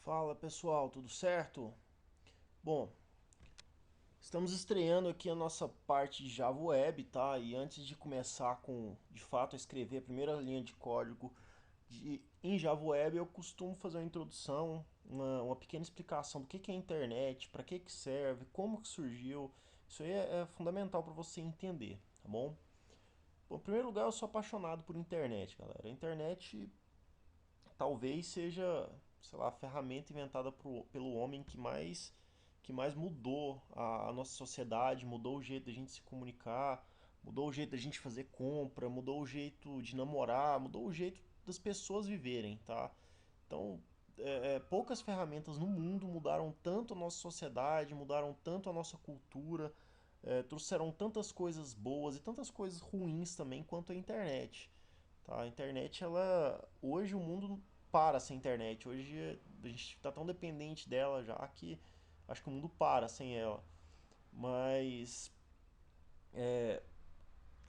Fala pessoal, tudo certo? Bom, estamos estreando aqui a nossa parte de Java Web, tá? E antes de começar com, de fato, a escrever a primeira linha de código em Java Web, eu costumo fazer uma introdução, uma pequena explicação do que é a internet, para que serve, como que surgiu. Isso aí é fundamental para você entender, tá bom? Bom, em primeiro lugar, eu sou apaixonado por internet, galera. A internet talvez seja, sei lá, a ferramenta inventada pelo homem que mais mudou a nossa sociedade, mudou o jeito da gente se comunicar, mudou o jeito da gente fazer compra, mudou o jeito de namorar, mudou o jeito das pessoas viverem, tá? Então, poucas ferramentas no mundo mudaram tanto a nossa sociedade, mudaram tanto a nossa cultura, trouxeram tantas coisas boas e tantas coisas ruins também quanto a internet. Tá? A internet, ela. Hoje o mundo não para sem internet. Hoje a gente está tão dependente dela já que acho que o mundo para sem ela. Mas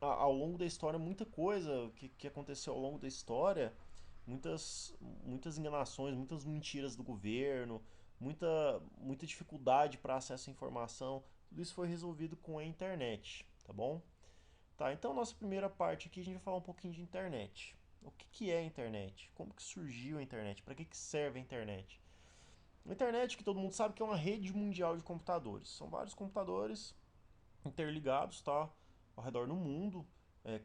ao longo da história, muita coisa que aconteceu ao longo da história, muitas enganações, muitas mentiras do governo, muita dificuldade para acesso à informação, tudo isso foi resolvido com a internet, tá bom? Tá, então nossa primeira parte aqui a gente vai falar um pouquinho de internet. O que é a internet? Como que surgiu a internet? Para que serve a internet? A internet, que todo mundo sabe que é uma rede mundial de computadores. São vários computadores interligados, tá? Ao redor do mundo.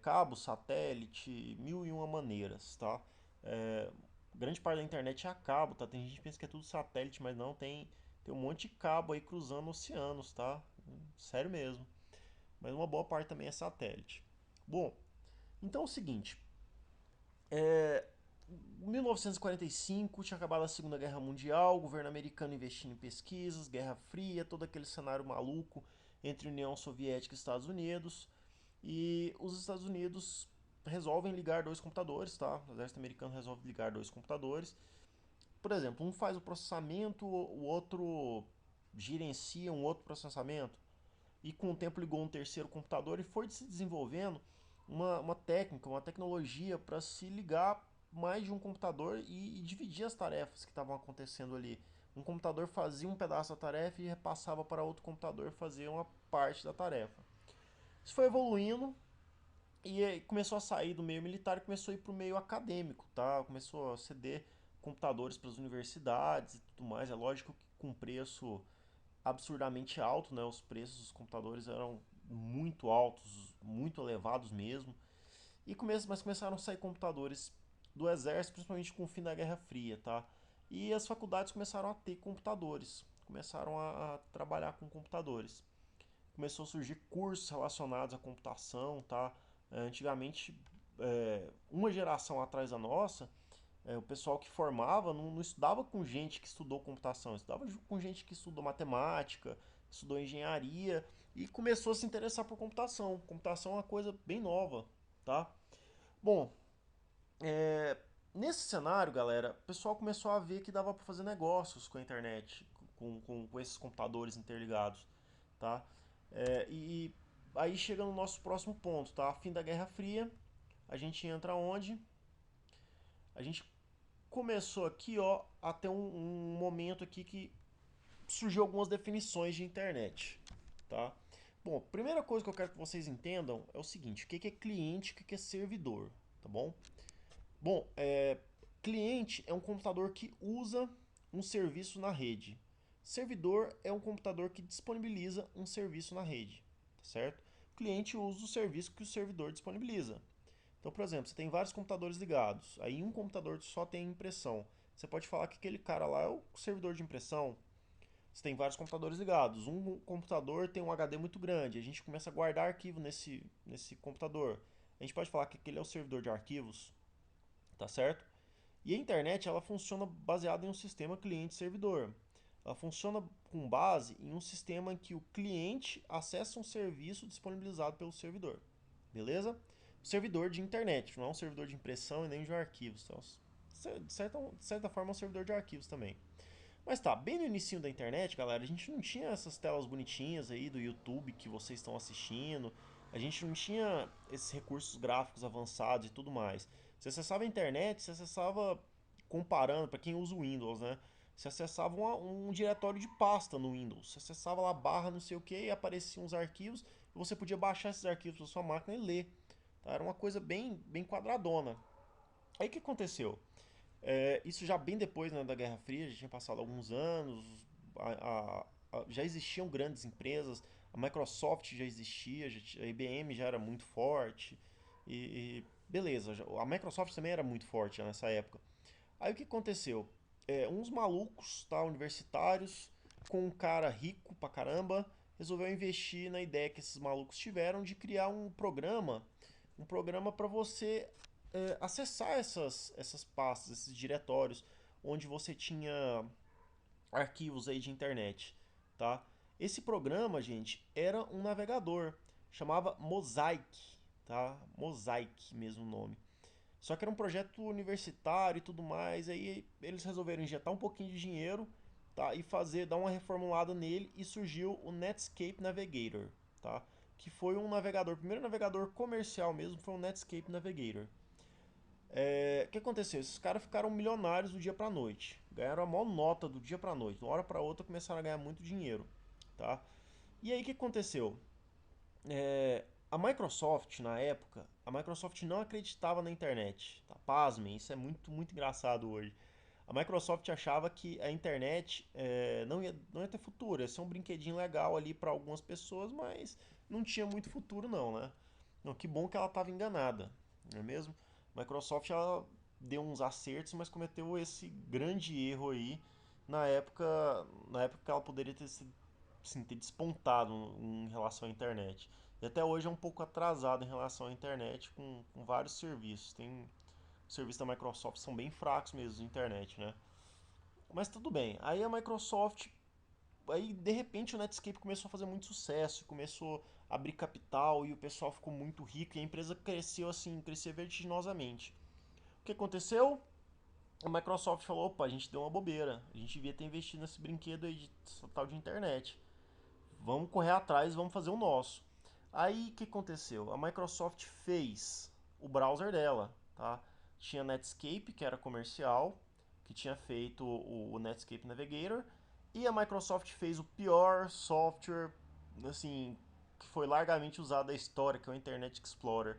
Cabo, satélite, mil e uma maneiras, tá? É, grande parte da internet é a cabo, tá? Tem gente que pensa que é tudo satélite, mas não, tem um monte de cabo aí cruzando oceanos, tá? Sério mesmo. Mas uma boa parte também é satélite. Bom, então é o seguinte, em 1945 tinha acabado a Segunda Guerra Mundial, o governo americano investindo em pesquisas, Guerra Fria, todo aquele cenário maluco entre União Soviética e Estados Unidos. E os Estados Unidos resolvem ligar dois computadores, tá? O exército americano resolve ligar dois computadores. Por exemplo, um faz o processamento, o outro gerencia um outro processamento. E com o tempo ligou um terceiro computador e foi se desenvolvendo uma técnica, uma tecnologia para se ligar mais de um computador e dividir as tarefas que estavam acontecendo ali. Um computador fazia um pedaço da tarefa e repassava para outro computador fazer uma parte da tarefa. Isso foi evoluindo e começou a sair do meio militar e começou a ir para o meio acadêmico, tá? Começou a ceder computadores para as universidades e tudo mais. É lógico que com preço absurdamente alto, né? Os preços dos computadores eram muito altos, muito elevados mesmo. Mas começaram a sair computadores do exército, principalmente com o fim da Guerra Fria, tá? E as faculdades começaram a ter computadores, começaram a trabalhar com computadores. Começou a surgir cursos relacionados à computação, tá? Antigamente, uma geração atrás da nossa, o pessoal que formava não estudava com gente que estudou computação, estudava com gente que estudou matemática, estudou engenharia e começou a se interessar por computação. Computação é uma coisa bem nova, tá? Bom, é, nesse cenário, galera, o pessoal começou a ver que dava para fazer negócios com a internet, com esses computadores interligados, tá? E aí chega no nosso próximo ponto, tá? Fim da Guerra Fria, a gente entra onde? A gente começou aqui, ó, a ter um momento aqui que surgiu algumas definições de internet, tá? Bom, primeira coisa que eu quero que vocês entendam é o seguinte: o que é cliente, o que é servidor, tá bom? Bom, cliente é um computador que usa um serviço na rede. Servidor é um computador que disponibiliza um serviço na rede, tá certo? O cliente usa o serviço que o servidor disponibiliza. Então, por exemplo, você tem vários computadores ligados, aí um computador só tem impressão. Você pode falar que aquele cara lá é o servidor de impressão. Você tem vários computadores ligados. Um computador tem um HD muito grande. A gente começa a guardar arquivo nesse computador. A gente pode falar que aquele é o servidor de arquivos, tá certo? E a internet ela funciona baseada em um sistema cliente-servidor. Ela funciona com base em um sistema em que o cliente acessa um serviço disponibilizado pelo servidor. Beleza? Servidor de internet, não é um servidor de impressão e nem de arquivos. Então, de certa forma, é um servidor de arquivos também. Mas tá, bem no início da internet, galera, a gente não tinha essas telas bonitinhas aí do YouTube que vocês estão assistindo. A gente não tinha esses recursos gráficos avançados e tudo mais. Você acessava a internet, você acessava comparando, para quem usa o Windows, né? Você acessava um diretório de pasta no Windows. Você acessava lá barra não sei o que e apareciam uns arquivos e você podia baixar esses arquivos na sua máquina e ler. Tá? Era uma coisa bem quadradona. Aí o que aconteceu? Isso já bem depois, né, da Guerra Fria, já tinha passado alguns anos, já existiam grandes empresas, a Microsoft já existia, a IBM já era muito forte, beleza, a Microsoft também era muito forte já nessa época. Aí o que aconteceu? Uns malucos, tá, universitários, com um cara rico pra caramba, resolveu investir na ideia que esses malucos tiveram de criar um programa para você acessar essas pastas, esses diretórios, onde você tinha arquivos aí de internet, tá? Esse programa, gente, era um navegador, chamava Mosaic, tá? Mosaic mesmo o nome. Só que era um projeto universitário e tudo mais, aí eles resolveram injetar um pouquinho de dinheiro, tá? E dar uma reformulada nele e surgiu o Netscape Navigator, tá? Que foi um navegador, o primeiro navegador comercial mesmo foi o Netscape Navigator. O que aconteceu? Esses caras ficaram milionários do dia pra noite. Ganharam a maior nota do dia pra noite. De uma hora pra outra começaram a ganhar muito dinheiro, tá? E aí o que aconteceu? A Microsoft, na época, a Microsoft não acreditava na internet. Tá? Pasmem, isso é muito engraçado hoje. A Microsoft achava que a internet não ia ter futuro, ia ser um brinquedinho legal ali para algumas pessoas, mas não tinha muito futuro não, né? Não, que bom que ela estava enganada, não é mesmo? A Microsoft ela deu uns acertos, mas cometeu esse grande erro aí na época que ela poderia ter sido sim, ter despontado em relação à internet. E até hoje é um pouco atrasado em relação à internet com vários serviços. Os serviços da Microsoft são bem fracos mesmo de internet, né? Mas tudo bem. Aí a Microsoft, aí de repente o Netscape começou a fazer muito sucesso, começou a abrir capital e o pessoal ficou muito rico e a empresa cresceu assim, cresceu vertiginosamente. O que aconteceu? A Microsoft falou, opa, a gente deu uma bobeira. A gente devia ter investido nesse brinquedo aí de tal de internet. Vamos correr atrás, vamos fazer o nosso. Aí o que aconteceu? A Microsoft fez o browser dela, tá? Tinha Netscape, que era comercial, que tinha feito o Netscape Navigator, e a Microsoft fez o pior software, assim, que foi largamente usado da história, que é o Internet Explorer.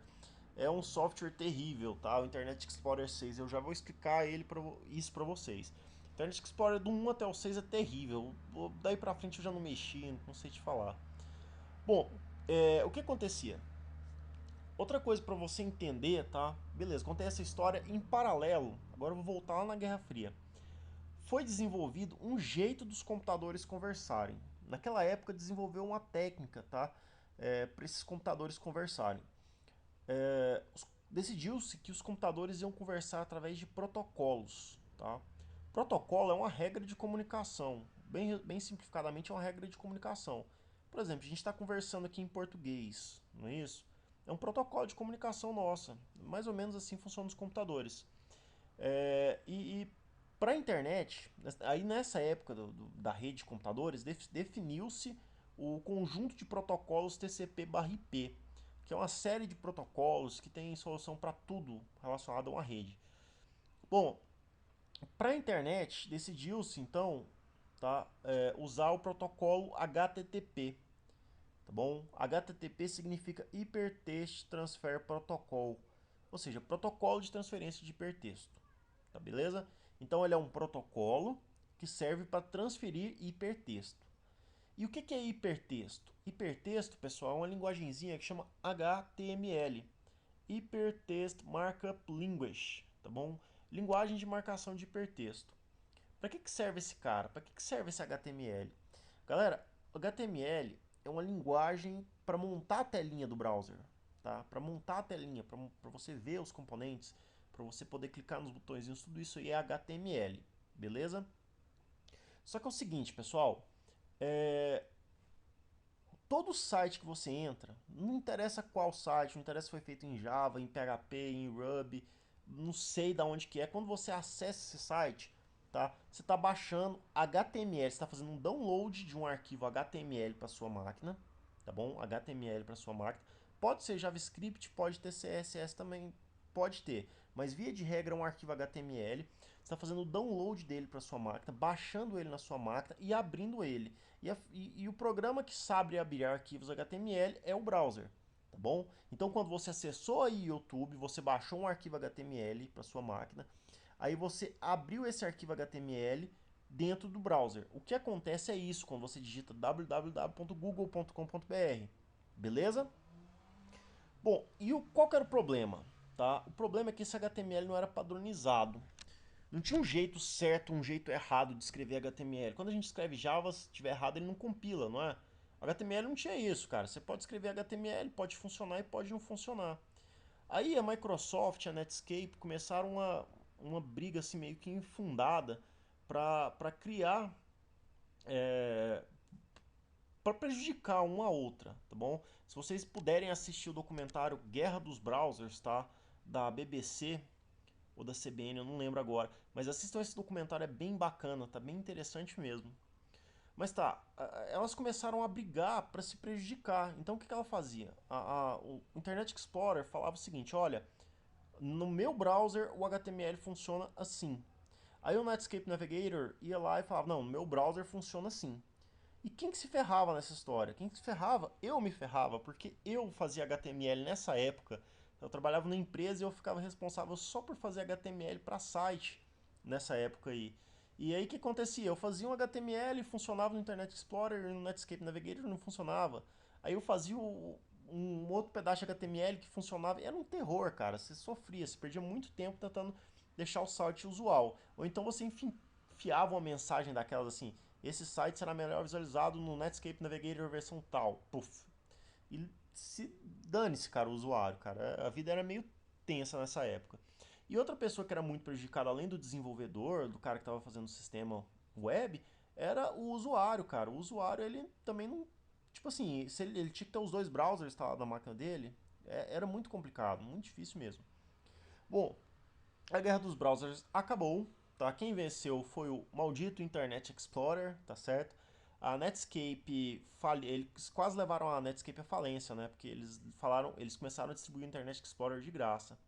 É um software terrível, tá? O Internet Explorer 6. Eu já vou explicar isso pra vocês. O Internet Explorer do 1 até o 6 é terrível. Daí pra frente eu já não mexi, não sei te falar. Bom, o que acontecia? Outra coisa pra você entender, tá? Beleza, contei essa história em paralelo. Agora eu vou voltar lá na Guerra Fria. Foi desenvolvido um jeito dos computadores conversarem. Naquela época desenvolveu uma técnica, tá? Para esses computadores conversarem. Decidiu-se que os computadores iam conversar através de protocolos. Tá? Protocolo é uma regra de comunicação. Bem simplificadamente, é uma regra de comunicação. Por exemplo, a gente está conversando aqui em português, não é isso? É um protocolo de comunicação nossa. Mais ou menos assim funcionam os computadores. E para a internet, aí nessa época da rede de computadores, definiu-se o conjunto de protocolos TCP/IP, que é uma série de protocolos que tem solução para tudo relacionado a uma rede. Bom, para a internet decidiu-se então, tá, usar o protocolo HTTP, tá bom? HTTP significa Hypertext Transfer Protocol, ou seja, protocolo de transferência de hipertexto, tá beleza? Então ele é um protocolo que serve para transferir hipertexto. E o que é hipertexto? Hipertexto, pessoal, é uma linguagenzinha que chama HTML, Hypertext Markup Language, tá bom? Linguagem de marcação de hipertexto. Para que serve esse cara? Para que serve esse HTML? Galera, o HTML é uma linguagem para montar a telinha do browser, tá? Para montar a telinha, para você ver os componentes, para você poder clicar nos botõezinhos, tudo isso aí é HTML, beleza? Só que é o seguinte, pessoal, é, todo site que você entra, não interessa qual site, não interessa se foi feito em Java, em PHP, em Ruby, não sei da onde que é, quando você acessa esse site, tá? Você está baixando HTML, você está fazendo um download de um arquivo HTML para sua máquina, tá bom? HTML para sua máquina. Pode ser JavaScript, pode ter CSS também, pode ter, mas via de regra é um arquivo HTML. Você está fazendo o download dele para sua máquina, baixando ele na sua máquina e abrindo ele. E o programa que sabe abrir arquivos HTML é o browser, tá bom? Então quando você acessou aí o YouTube, você baixou um arquivo HTML para sua máquina, aí você abriu esse arquivo HTML dentro do browser. O que acontece é isso quando você digita www.google.com.br, beleza? Bom, qual que era o problema? Tá? O problema é que esse HTML não era padronizado. Não tinha um jeito certo, um jeito errado de escrever HTML. Quando a gente escreve Java, se tiver errado, ele não compila, não é? O HTML não tinha isso, cara. Você pode escrever HTML, pode funcionar e pode não funcionar. Aí a Microsoft e a Netscape começaram uma briga assim meio que infundada para criar, é, para prejudicar uma a outra, tá bom? Se vocês puderem assistir o documentário Guerra dos Browsers, tá? Da BBC ou da CBN, eu não lembro agora. Mas assistam esse documentário, é bem bacana, tá bem interessante mesmo. Mas tá, elas começaram a brigar para se prejudicar. Então o que ela fazia? O Internet Explorer falava o seguinte: olha, no meu browser o HTML funciona assim. Aí o Netscape Navigator ia lá e falava: não, no meu browser funciona assim. E quem que se ferrava nessa história? Quem que se ferrava? Eu me ferrava, porque eu fazia HTML nessa época. Eu trabalhava na empresa e eu ficava responsável só por fazer HTML para site nessa época aí. E aí o que acontecia? Eu fazia um HTML, funcionava no Internet Explorer e no Netscape Navigator não funcionava. Aí eu fazia um outro pedaço de HTML que funcionava. E era um terror, cara. Você sofria, você perdia muito tempo tentando deixar o site usual. Ou então você enfiava uma mensagem daquelas assim: esse site será melhor visualizado no Netscape Navigator versão tal. Puf. E se dane-se, cara, o usuário, cara. A vida era meio tensa nessa época. E outra pessoa que era muito prejudicada, além do desenvolvedor, do cara que estava fazendo o sistema web, era o usuário, cara. O usuário, ele também não. Tipo assim, se ele tinha que ter os dois browsers instalados na máquina dele, era muito complicado, muito difícil mesmo. Bom, a guerra dos browsers acabou, tá? Quem venceu foi o maldito Internet Explorer, tá certo? A Netscape, eles quase levaram a Netscape à falência, né? Porque eles começaram a distribuir o Internet Explorer de graça.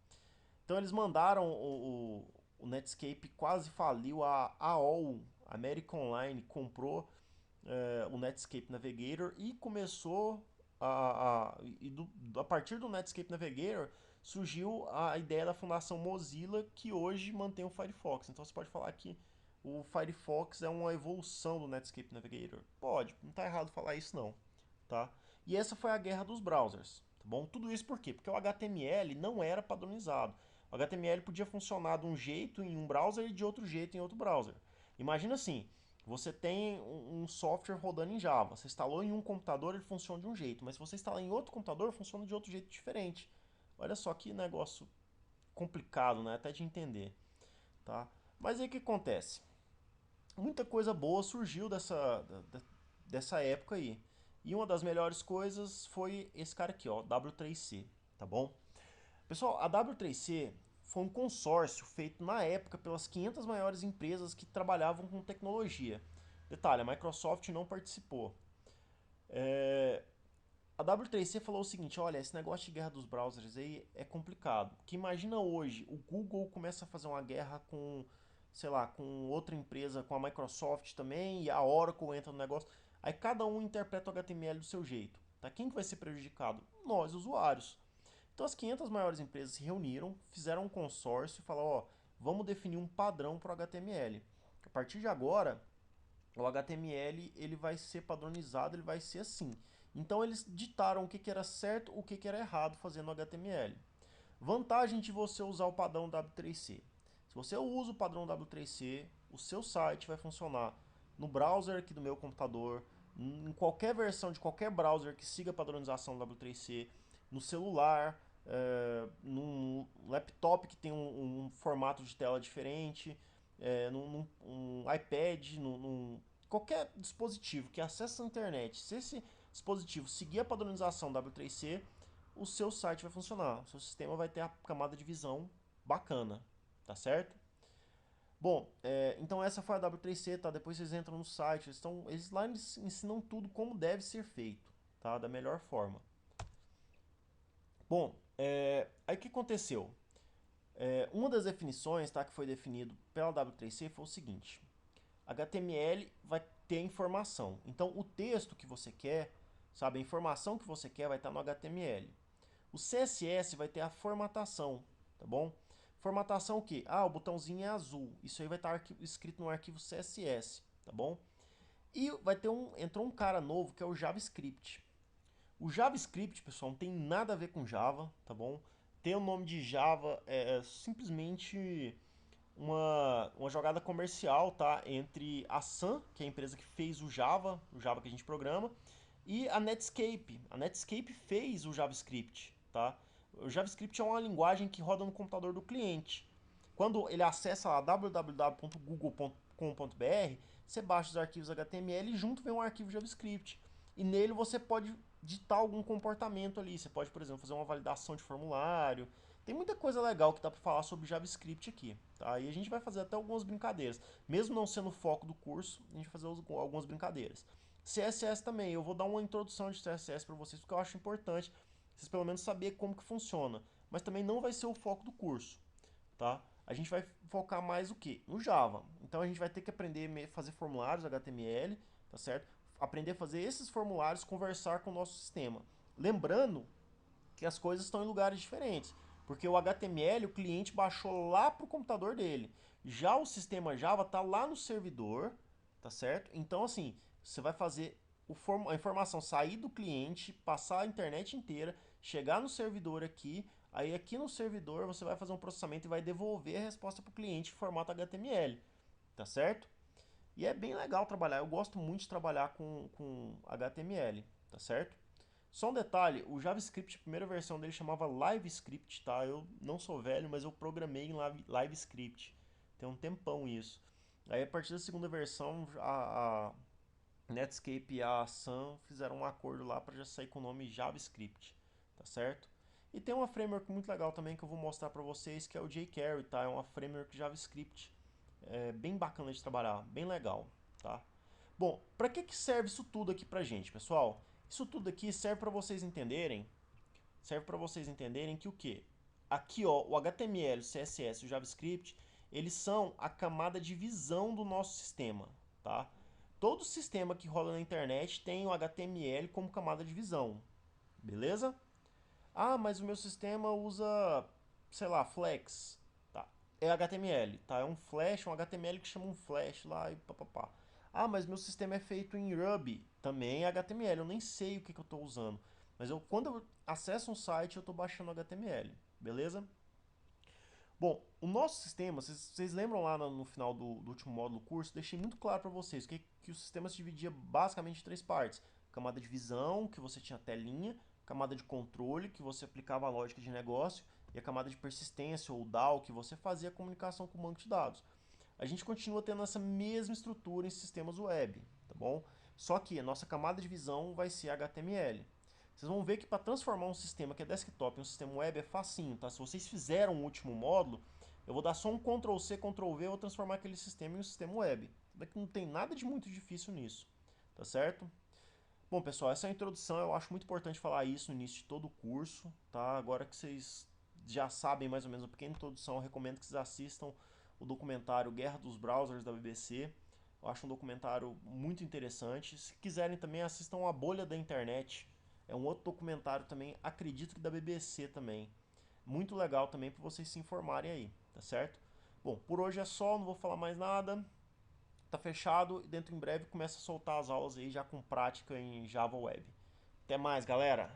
Então eles mandaram o Netscape quase faliu, a AOL, American Online, comprou o Netscape Navigator e começou a partir do Netscape Navigator surgiu a ideia da Fundação Mozilla que hoje mantém o Firefox. Então você pode falar que o Firefox é uma evolução do Netscape Navigator. Pode, não está errado falar isso não, tá? E essa foi a guerra dos browsers, tá bom? Tudo isso por quê? Porque o HTML não era padronizado. O HTML podia funcionar de um jeito em um browser e de outro jeito em outro browser. Imagina assim, você tem um software rodando em Java. Você instalou em um computador, ele funciona de um jeito, mas se você instalar em outro computador, funciona de outro jeito diferente. Olha só que negócio complicado, né? Até de entender, tá? Mas aí o que acontece? Muita coisa boa surgiu dessa época aí. E uma das melhores coisas foi esse cara aqui, ó, W3C, tá bom? Pessoal, a W3C foi um consórcio feito na época pelas 500 maiores empresas que trabalhavam com tecnologia. Detalhe, a Microsoft não participou. A W3C falou o seguinte: olha, esse negócio de guerra dos browsers aí é complicado. Que imagina hoje, o Google começa a fazer uma guerra com, sei lá, com outra empresa, com a Microsoft também, e a Oracle entra no negócio. Aí cada um interpreta o HTML do seu jeito. Tá? Quem que vai ser prejudicado? Nós, usuários. Então as 500 maiores empresas se reuniram, fizeram um consórcio e falaram: ó, vamos definir um padrão para o HTML. A partir de agora, o HTML ele vai ser padronizado, ele vai ser assim. Então eles ditaram o que era certo, o que era errado fazendo no HTML. Vantagem de você usar o padrão W3C. Se você usa o padrão W3C, o seu site vai funcionar no browser aqui do meu computador, em qualquer versão de qualquer browser que siga a padronização W3C, no celular, num laptop que tem um formato de tela diferente, num iPad, qualquer dispositivo que acessa a internet. Se esse dispositivo seguir a padronização W3C, o seu site vai funcionar, o seu sistema vai ter a camada de visão bacana, tá certo? Bom, então essa foi a W3C, tá? Depois vocês entram no site, eles lá eles ensinam tudo como deve ser feito, tá? Da melhor forma. Bom, aí o que aconteceu? Uma das definições, tá, que foi definido pela W3C foi o seguinte: HTML vai ter informação. Então, o texto que você quer, sabe, a informação que você quer vai estar no HTML. O CSS vai ter a formatação, tá bom? Formatação o quê? Ah, o botãozinho é azul. Isso aí vai estar escrito no arquivo CSS, tá bom? E entrou um cara novo que é o JavaScript. O JavaScript, pessoal, não tem nada a ver com Java, tá bom? Ter o nome de Java é simplesmente uma jogada comercial, tá? Entre a Sun, que é a empresa que fez o Java que a gente programa, e a Netscape. A Netscape fez o JavaScript, tá? O JavaScript é uma linguagem que roda no computador do cliente. Quando ele acessa lá www.google.com.br, você baixa os arquivos HTML e junto vem um arquivo JavaScript. E nele você pode ditar algum comportamento ali. Você pode, por exemplo, fazer uma validação de formulário. Tem muita coisa legal que dá para falar sobre JavaScript aqui, tá? E a gente vai fazer até algumas brincadeiras. Mesmo não sendo o foco do curso, a gente vai fazer algumas brincadeiras. CSS também, eu vou dar uma introdução de CSS para vocês porque eu acho importante vocês pelo menos saber como que funciona. Mas também não vai ser o foco do curso, tá? A gente vai focar mais o que? No Java. Então a gente vai ter que aprender a fazer formulários HTML, tá certo? Aprender a fazer esses formulários, conversar com o nosso sistema. Lembrando que as coisas estão em lugares diferentes, porque o HTML o cliente baixou lá para o computador dele. Já o sistema Java está lá no servidor, tá certo? Então assim, você vai fazer a informação sair do cliente, passar a internet inteira, chegar no servidor aqui, aí aqui no servidor você vai fazer um processamento e vai devolver a resposta para o cliente em formato HTML, tá certo? E é bem legal trabalhar, eu gosto muito de trabalhar com HTML, tá certo? Só um detalhe, o JavaScript, a primeira versão dele chamava LiveScript, tá? Eu não sou velho, mas eu programei em LiveScript. Tem um tempão isso. Aí a partir da segunda versão, a Netscape e a Sun fizeram um acordo lá para já sair com o nome JavaScript, tá certo? E tem uma framework muito legal também que eu vou mostrar para vocês, que é o jQuery, tá? É uma framework JavaScript. É bem bacana de trabalhar, bem legal, tá? Bom, para que serve isso tudo aqui pra gente, pessoal? Isso tudo aqui serve para vocês entenderem que o que? Aqui, ó, o HTML, o CSS e o JavaScript, eles são a camada de visão do nosso sistema, tá? Todo sistema que rola na internet tem o HTML como camada de visão, beleza? Ah, mas o meu sistema usa, sei lá, Flex, tá? É HTML, tá? É um Flash, um HTML que chama um Flash lá e papapá. Ah, mas meu sistema é feito em Ruby, também é HTML. Eu nem sei o que eu estou usando, mas quando eu acesso um site eu estou baixando HTML, beleza? Bom, o nosso sistema, vocês lembram lá no final do último módulo do curso, deixei muito claro para vocês que o sistema se dividia basicamente em três partes. Camada de visão, que você tinha telinha, camada de controle, que você aplicava a lógica de negócio, e a camada de persistência, ou DAO, que você fazia a comunicação com o banco de dados. A gente continua tendo essa mesma estrutura em sistemas web, tá bom? Só que a nossa camada de visão vai ser HTML. Vocês vão ver que para transformar um sistema que é desktop em um sistema web é facinho, tá? Se vocês fizeram o último módulo, eu vou dar só um Ctrl C, Ctrl V e vou transformar aquele sistema em um sistema web. Daqui não tem nada de muito difícil nisso, tá certo? Bom, pessoal, essa é a introdução. Eu acho muito importante falar isso no início de todo o curso, tá? Agora que vocês já sabem mais ou menos uma pequena introdução, eu recomendo que vocês assistam o documentário Guerra dos Browsers da BBC. Eu acho um documentário muito interessante. Se quiserem também, assistam A Bolha da Internet. É um outro documentário também, acredito que da BBC também. Muito legal também para vocês se informarem aí, tá certo? Bom, por hoje é só, não vou falar mais nada. Tá fechado e dentro em breve começa a soltar as aulas aí já com prática em Java Web. Até mais, galera!